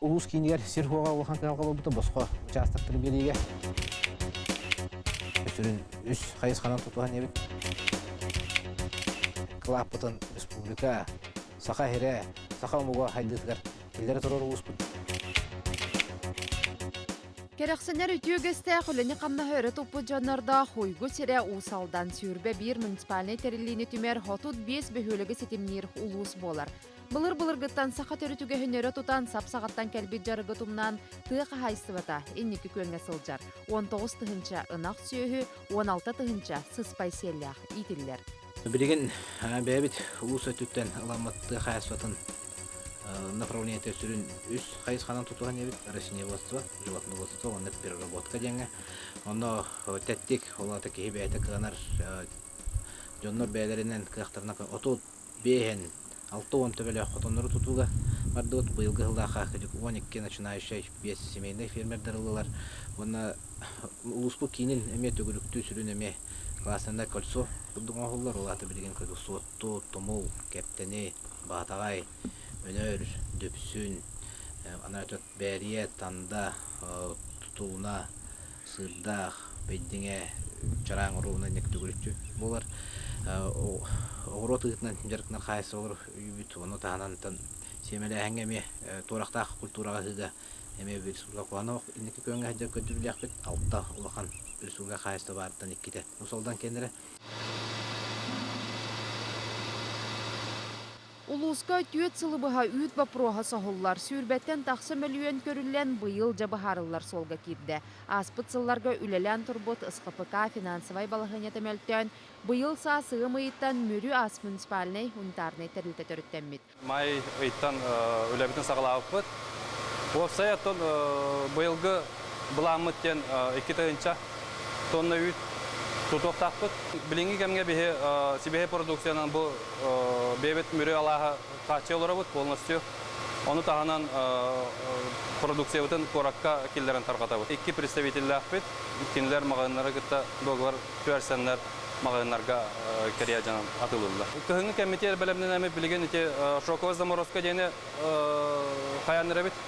улус кинигер сирхуга улхан калгалы бута боско участоктор бериге. Өсүрүн үс хайыз ханан тутуган эбит. Клаппытын республика саха хере, саха умуга хайдытыгар келлері тұрар улус бұд. Керексенер ütügeste kuleni qamna höre topu janarda hoygu sire usaldan sürbe bir municipalne terillini tümer hotut 5 behölege setimnir ulus bolar. Былыр гыттан саха төрүтүгө хөнөрө тутан сапсагаттан келби жарыгы тумнан тыга хайсыбата энники көнгө сылжар 19 тыгынча ынак сүйөһү 16 тыгынча сыспай селлях итиллер. Билеген бәбит улус өтүттен аламатты хайсыбатын направление төсүрүн үс хайыз ханан тутуган эбит растениеводство, животноводство, онда переработка деңе. Оно теттик олата кебейте кынар жоннор бәйлеринен кыактарына отут бehen 6-10 төбеле хотоннору тутуга бардыгыт быйылгы жылдаха 12 начинающий 5 семейный фермердер ылылар. Онна улуспу кинин эме төгүлүктүү сүрүн эме классында кольцо курдуган холлар олаты билген көдү суотту, томул, кептени, батагай, өнөр, дөпсүн, ана өтөт бәрие, танда, тутууна, сырдах, бейдиңе, чараң уруна нек төгүлүктүү болар. Огорот ыытынан жарыктан хайсы olur үйбүт ону таанантан семеле әңгеме турактак культурага сыга эме бир сулга куана инеки көнгө хажа көдүрлөкпүт алта улахан бир сулга хайсы бардын икките усолдан кендере Улуска түйет сылыбыға үйт бапроға сағылар, сүрбеттен тақсы мөлуен көрілен бұйыл жабығарылар солға кирді. Аспыт сылларға үлелен тұрбыт СХПК финансовай балығыне тәмәлттен, бұйыл сасығы мұйыттан мөрі ас муниципалнай унтарнай тәрілті төріттенмет. Май ұйттан үләбітін сағылауып бұд. Олсай аттон бұйылғы бұламыттен 2 тығынша тонна үйт Тутуқтақ бұд. Білінгі кәмге себеге продукцияның бұл бейбет мүрі алаға қачы олары бұд, полностью. Оны тағынан продукция бұтын қораққа келдерін тарқата бұд. 2 представителі бұд, кенілер мағынлары күтті доғылар түәрсенлер мағынларға кәрия жанын атылылы. Күхіңгі кәмметер бәлемнен әмі білген шоковыз заморозка дейіне қаяныры бұд.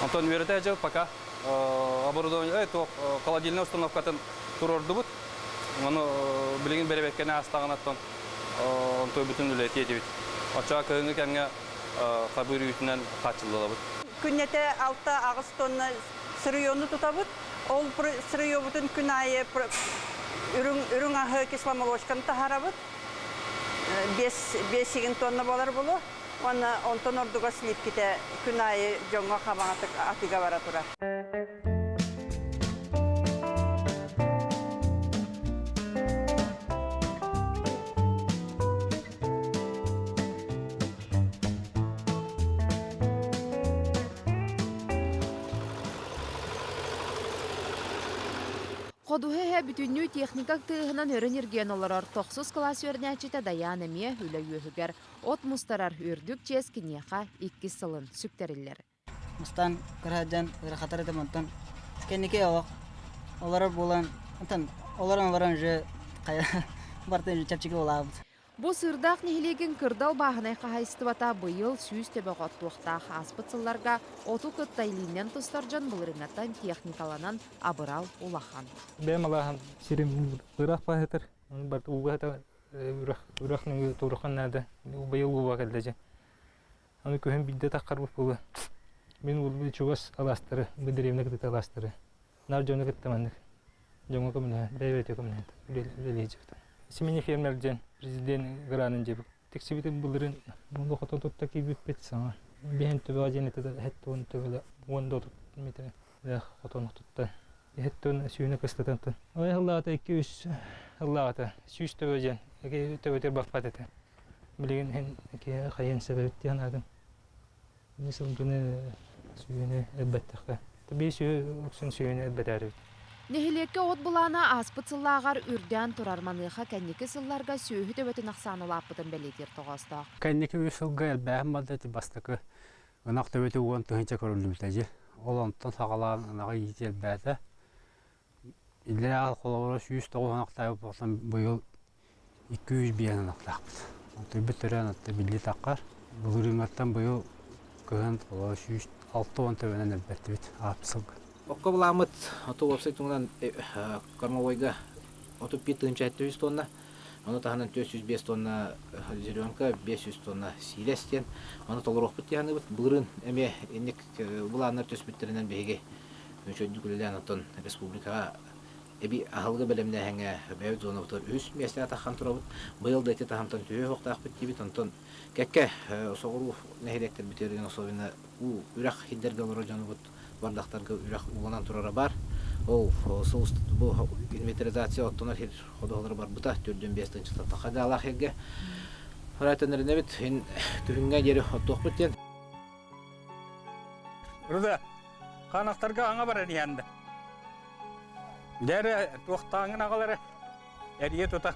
Антон вереті әжі пока оборудование, холодильная установкатын тұрорды бұд. Оны білген беребеккені астағын аттан той бүтін үлі тиеті бит. Очаға көңі кәмге қабыр үйтінен қатшылыла бұд. Күннете 6 ағыз тонна сырыйоны тұта бұд. Ол сырыйо бұтын күн айы үрің ағы кисломолочканы тахара бұд. 5-8 тонна болар болу. Оны 10 тонна ордуға слип кете күн айы жоңға қамағатық атыға бара тұра. Қодуһе бүтүннүү техникак тыыһынан өрін ерген оларар тоқсыз класс өрнәчіті даян әме үлі өйігер. От мұстарар үрдік чез кенеқа 2 сылын сүктерілер. Мұстан күрәден үрәқатар едім онтан. Кенеке олақ. Оларар болан, оларан жы бартын жы чәпчеге олабыд. Бу сырдақ нехилеген кырдал бағынай қағайстыбата бұйыл сүйіз төбе қоттуқтақ аспытсыларға оту күттайлинен тұстаржан бұлырыңаттан техникаланан абырал улахан. Бәм алахан сирим бұрақ бағытыр. Барты уғата үрақның тұрған нәді. Бұйыл уға кәлдәжі. Аны көйін білді таққар бұп бұлы. Мен ұлы чуғас аластыры, бұдыревні күтті аластыры. Нар жоны күттімандық. Жоңы көміне, бәйбәте көміне. Үлелей жүкті. Семейный фермерден президент гранын жебік. Тексебетін бұлырын мұнды қота тұтта кейбіп бет саңа. Бейін төбе ажен етеді, әтті оны төбелі оңды отып метері. Қотаны тұтта. Әтті оны сүйіні кыстатантын. Ой ғыллағата 2-3 ғыллағата сүйіс төбе ажен. Әке төбетер бақпат еті. Білеген қайын сәбәбетті янадың. Несіл бұны сүйіні әлбәттіққа. Табей сүйіні әлбәт әрі. Нехилекке от бұлана аспыт-сыллағар үрден тұрарманыға кәннекі сылларға сүйі төбетін ақсаны лаппытын бәлетер тоғастақ. Кәннекі өсілгі әлбәғым бадеті бастықы ұнақ төбеті оғын түхінче көрілімтәжі. Ол онтан сағалаған ұнаға ете әлбәді. Илер ағыл қолауыра 109 ұнақтайы болсан бұйыл 200 бейін ұнақтақпыз. Төбі түрі ұнатты білі таққар. Бұлырыңаттан бұйыл көген қолауыра 6-10 төбенен әлбәтте бит апсыл. Окко буламыт оту вебсайт туңдан кормовойга отуп бит тыгынча 700 тонна. Оны таханан 405 тонна зеленка, 500 тонна силестен. Оны толырок бит яны бит бырын эме инек буланнар төспүттеринен беге. Өчөдүгүлден отон республикага эби ахылгы белемне хәңе бәй зона бутыр үс местә тахан турабыт. Быел да тахантан түйе хоктак бит дибит онтон кәккә согыру нәһилектер битерген особенно у үрак хиддерге лорожаны бут бардактарга үрак уланан турара бар. Ол соус бу инвентаризация оттонар хир ходолар бар бута 4-5 жылда тахага алахеге. Харатанырны бит ин күнгә жери хотток битен. Руда канактарга аңа бар янда. Дәре тоқтаңын ағалары әрие тота.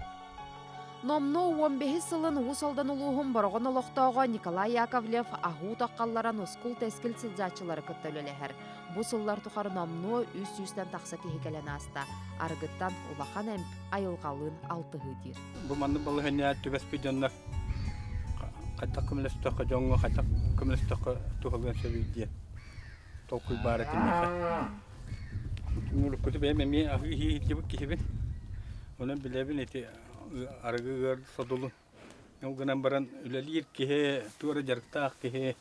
Номно 15 сылын усалдан улуғын борғын олықтауға Николай Яковлев ағу таққалларан ұскул тәскіл сылзатчылары күттөлелер. Бұ сыллар тұқары номно 300-тен тақса кехекелен аста. Арғыттан улахан әмп айылғалын 6 ғыдир. Бұ манды балығын я түбәс пейденлер. Қайтақ күмілістіқі жоңғы, қайтақ күмілістіқі тұғылған сөбейден. Толқый бары кемеге. Муру көтү бәме мен ахи жибик кебин. Онан билебин эти аргыгар содулу. Ногынан баран үлелир ке тура жарыктак ке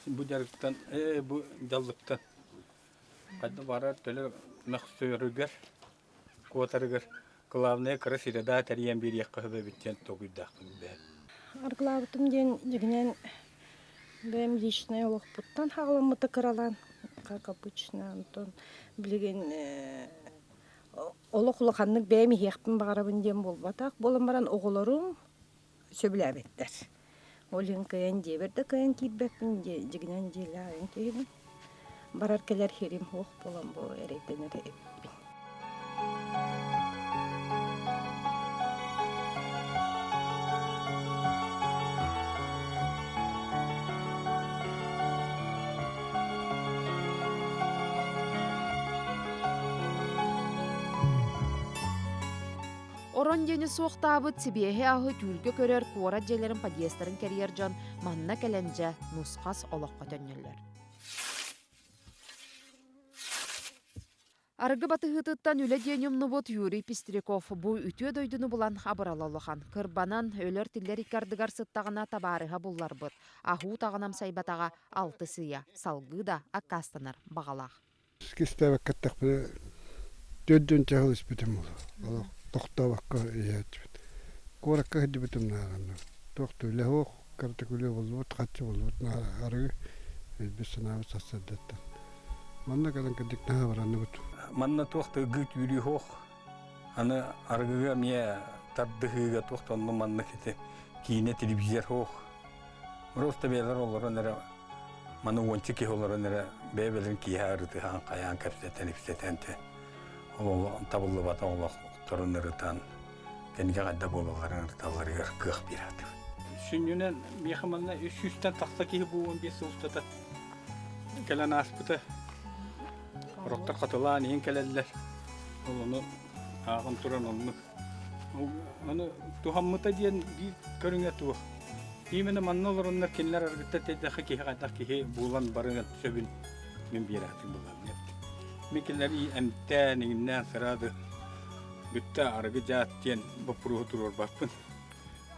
бу жарыктан бу жаллыктан. Кайда бара төлө максырыгар котарыгар главное красиреда тариям бир якка биттен тогуйдак бе. Арглавтым ден дигнен бем личное лохпуттан хагламыты кыралан. Как обычно, Антон, билеген олоқлықанның бәймі еқпін бағарабын дем болбатақ, болын оғыларым сөбіләбеттер. Олын күйен деберді күйен кейбәкпін, жігінен желайын кейбін. Барар келер херим оқ болан бұл әрейденері әппін. Орон дені соқтабыт сибиэхи ахы түлгі көрер куора желерін подъестерін кәрьер жан манна кәленже нұсқас олыққа төннелер. Арғы батығытыттан үлі денемні бұт Юрий Пестряков бұй үтіе дойдыны бұлан абыралалыған. Кырбанан өлер тиллер икардыгар сыттағына табарыға бұллар бұт. Аху тағынам сайбатаға 6 сыя, салғы да аккастанар бағалақ. Скистәвәк кәттәк бір дөдден чағылыс бітім олы. Тоқтаваққа иятбит. Коракка хидди битим наагана. Тохту лехо картакуле болбут, қатчы болбут арыгы бисанабы сассаддаттан. Манна кадан кадик наа баранны бут. Манна тохты гыт юри хох. Аны арыгыга мие тардыгыга тохтонну манна кете кийине телевизор хох. Просто белер олары нere маны ончы ки олары нere бебелин кийарыты хан каян капсетен ипсетенте. Ол табылы бата олақ торунырытан кенге гадда болаларын ырталарыгар кых бират. Шүннүнен мехаманна 300-тен тақса кейі буын 5 ұстата. Келен аспыты. Роқтар қатылан ең келелер. Олыны ағын тұран олыны. Оны тухаммыта дейін көріңе туық. Имені манна оларынлар кенлер арғытта тәддақы кейі қайдақ кейі буылан барыңа сөбін мен биратың болған. Мекелер әмттән еңіннен сырады. Бүтті арғы жаттен бұпыруы тұрыр бақпын.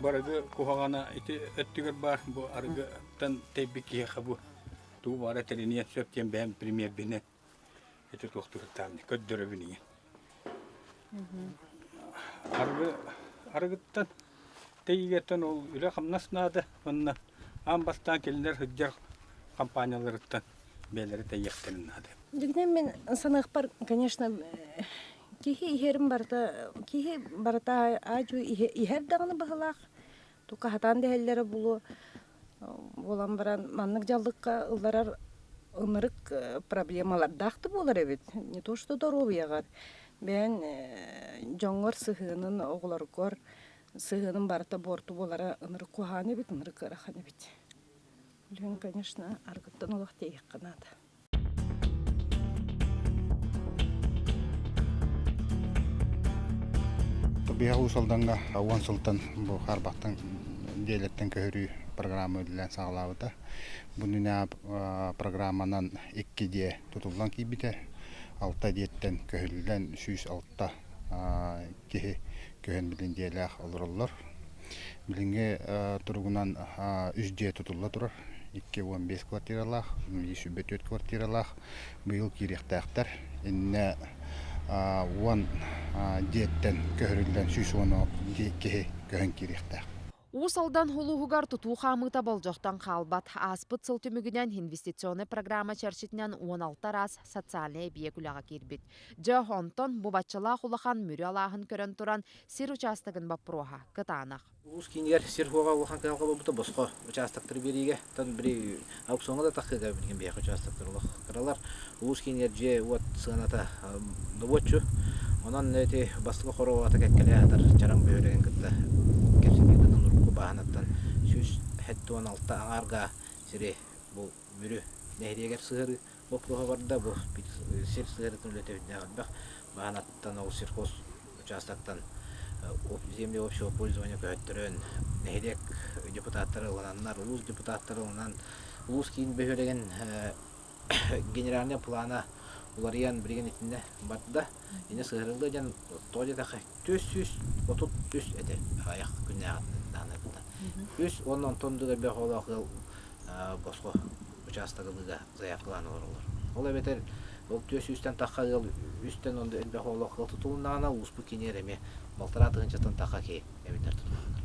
Барығы қоғағана өттігір бар, бұл арғыдан тәйбік кейі бұ. Тұғы бары тәрінен сөптен бәм премьер бені. Әті тоқтығы тамны, көддірі бінеген. Арғыттан тәйгеттен ол үлі қамнасынады. Онына амбастан келінер хүджар компанияларыттан бәлері тәйектенінады. Дигнен мен санақ бар, конечно, кихи ихерим барата aju ихер дағыны бағылақ. Тука хатан дәхеллері бұлы болан баран маннық жалдыққа ұлдарар ынырық проблемалар дақты болар әбет. Не то, что здоровьяғар. Бән жоңғыр сығының оғылар көр сығының барата борту болара ынырық қуған әбет, ынырық ырақан әбет. Үлген, конечно, арғыттан олақ дейік қанады. Биһа усалданга аван султан бу харбаттан диалектен көрү программа өділен сағылауыда. Бұнына программанан 2 де тұтылған кейбіте, 6 деттен көхілден 6 кехі көхін білін дейләқ олырылыр. Білінге тұрғынан 3 де тұтылы тұрыр. 2-15 квартиралақ, 4 квартиралақ, бұйыл керектәқтір. Инне 10 деттен көхілден 10 кехі көхін керектәқ. Усалдан хулуғығар тұту қамыта болжоқтан қалбат аспыт сылтымігінен инвестиционный программа чәршетінен 16 раз социальный бие күліға кербет. Жа онтон бұбатчыла құлақан мүрі алағын көрін тұран сир участығын бапыруға кытанақ. Улус кейінер сир хуаға ұлақан қалға бұлбыты босқа участықтыр береге. Тан бірі аукционға да таққыға білген бейақ участықтыр ұлақ қыралар. Улус кейінер же от сығаната дұботчу. Онан өте бастығы қору ата кәккелі атыр жарам бөйлеген күтті. Бағанаттан сөз әтті 16 аңарға сире бұл бүрі нәйдегер сығыры оқуға барды бұл сер сығырытын өлетевіне қалбақ. Бағанаттан ол сирхоз участақтан земле общего пользования көттірін нәйдек депутаттары ұлананлар, ұлыс депутаттары ұланан ұлыс кейін бөлеген генеральный плана улариян бірген етінде барды. Ені сығырылды жан тоде тақы төс әте аяқ күнне ағатын. Үс оннан тондыға бәқ олақыл босқо участығылыға заяқыланы орылыр. Ол әбетер ол төс үстен таққа ғыл, үстен онды әлбәқ олақыл тұтылынағына ұспы кенер әме малтыратығын жатын таққа кей әбетер тұтылыныр.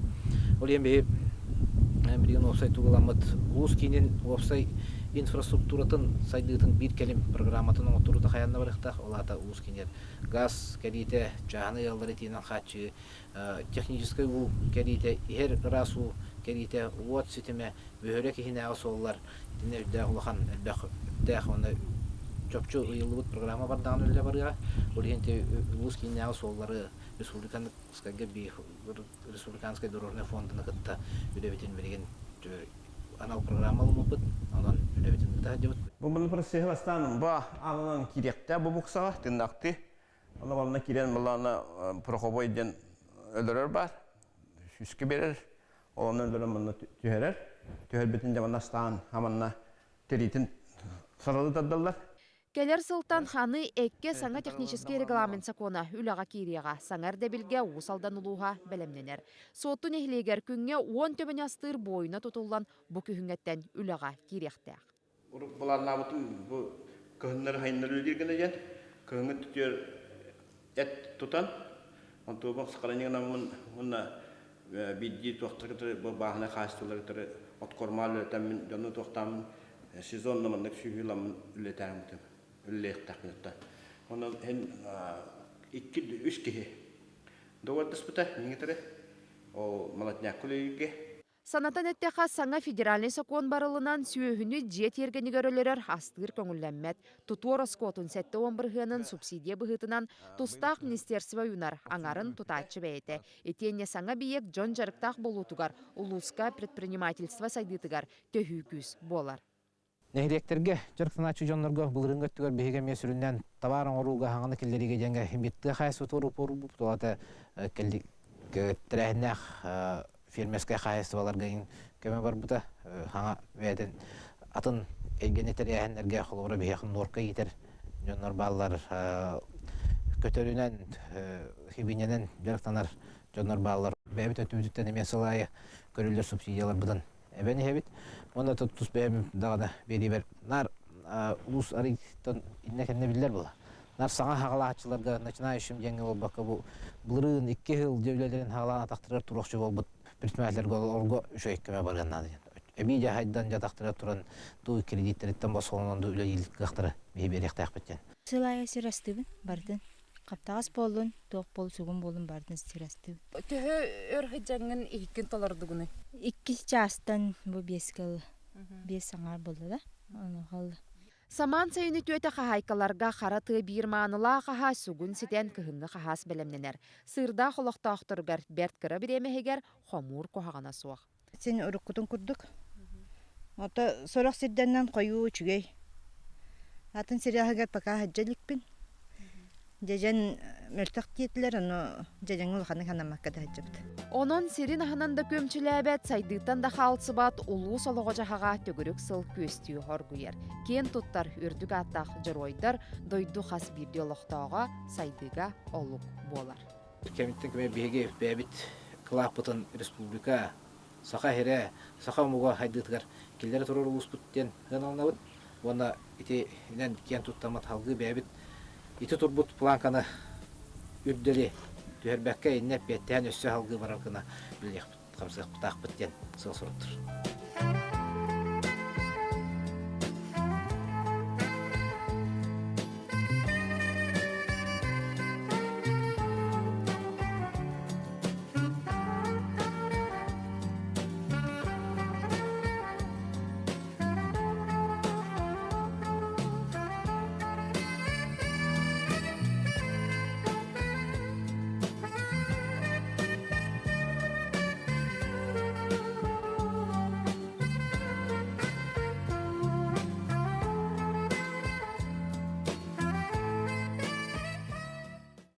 Ол ембе бірген опсай тұғыламыд ұлыс кенен опсай инфраструктуратын сайдығытын бір кәлім программатын оңытыруды қаянна барықтақ. Олата ұлыс кенер газ кәдейті, жағаны ялдар етейінен қатшы, технический ұл кәдейті, ер расу кәдейті, уот сетіме, бөхірі кехіне ағысы олар. Діне үдді ұлақан әлбәқ оны чөпчі ұйылыбыт программа бардағын өлі барыға. Ол егенте ұлыс кеніне ағысы олары республиканскай дорожный фондыны қытта үлебетін береген анал программалы мұпыт, анан үлебетін қыта жауыт. Бұл процесс бастан ба алынан керекті бұл бұқсаға тыңдақты. Олағалына керен бұлағына прохобойден өлірер бар, үскі берер, олағына өлірер мұнына түйерер. Түйер бетін жаманна стаған аманна теритін саралы таддалар. Келер сылтан ханы әкке саңа технический регламент сакона үліға кереға, саңар дәбілге усалдан ұлуға бәлемненер. Соттun ehlegер күнге 10 төбін астыр бойына тұтылған бұ күхіңеттен үліға керектәк. Бұларына бұтын бұл күхінлер хайынлар өлдергені жен, күхіңі түтер әт тұтан, он туыбық сықаранегіна мұнна бидді тоқтырғытыр, бұл бағына қастылығытыр, отқормалы өтәмін, жоны тоқтамын, сезонны мұндық сүйіламын үлетәрім өтім. Үллех тақмытта. Онан hen 2-3 кеhe. Doğardız бұта, меңетірі. Ол малатняк күлейге. Санатан әттеқа саңа федеральный сокон барылынан сүйөхіні жет ергені көрілерер астыр көңілләммәт. Тұтуор оскотын сәтті 11-ғының субсидия бұғытынан тұстақ министерсіва юнар аңарын тұтатшы бәйті. Етенне саңа бейек жон жарықтақ болутугар, улуска предпринимательство сайдытыгар төхі күз болар. Нәйдектерге жырықтыначы жонларға бұлырыңға түгер бейгеме сүрінден табарын оруға хаңаны келдеріге жәнге химбетті қайсы тұрып орып тұлаты тірәхінәқ фермеске қайсы баларға көме бар бұта хаңа вәден атын әлгенетер әхінлерге қолғыры бейхін норқа етер жонлар балалар көтерінен хибиненен жырықтанар жонлар балалар бәбіт өтімдіктен еме сылайы көрілер субсидиялар бұдан әбәне хәбет. Онда тұтыс бәйім дағада бері бер. Нар ұлыс арыйтын иннекенне білдер бұла. Нар саңа хағала атшыларға начинающим жәңі ол бақы бұлырын 2 жыл жөвлелерін хағалан атақтырар тұрақшы бол бұд предпринимателерге орғы үші еккеме барғаннады. Әбей жағайдан жатақтырар тұран дуы кредиттереттен басылынан дуылы елік қақтыры бей берек тәқ біткен. Сылайы сирастыбын бардың. Қаптағас болын, тоқ бол, суғын болын бардың сирастыбын. Төхі өрхі жәңін 2 толарды күні? 2 жастан бұл 5 кіл, 5 саңар болды да, оны қалды. Саман сайыны төті қағайқаларға қараты бір маңыла қаға суғын сетен кіхінгі қағас бәлемненер. Сырда қолықта ақтырғар бәрт кірі біремегер қомур қоғағана суақ. Сен ұрыққытын күрдік. Ота сорақ сирденнен қойу чүгей. Атын сиряғығар пақа хаджалікпін. Жежен мөлтөк тиетлер, оно жежен улханы ханамакка да хаджабыт. Онон сирин ахананда көмчүләбәт сайдыктан да халсыбат улуу солого жахага төгүрүк сыл көстүү хоргуяр. Кен туттар үрдүк аттах жыройдар дойду хас библиологтоога сайдыга олук болар. Кемиттен кеме биһиги бэбит клаппытын республика саха хере саха муга хайдытыгар киллер турар улуспуттен гыналнабыт. Онда ити инен кен туттамат халгы бэбит ити турбут планканы үрдели түһәрбәккә иннәп беттән өссө халгы бараркына билек камсак тахпыттен сыл суруттыр.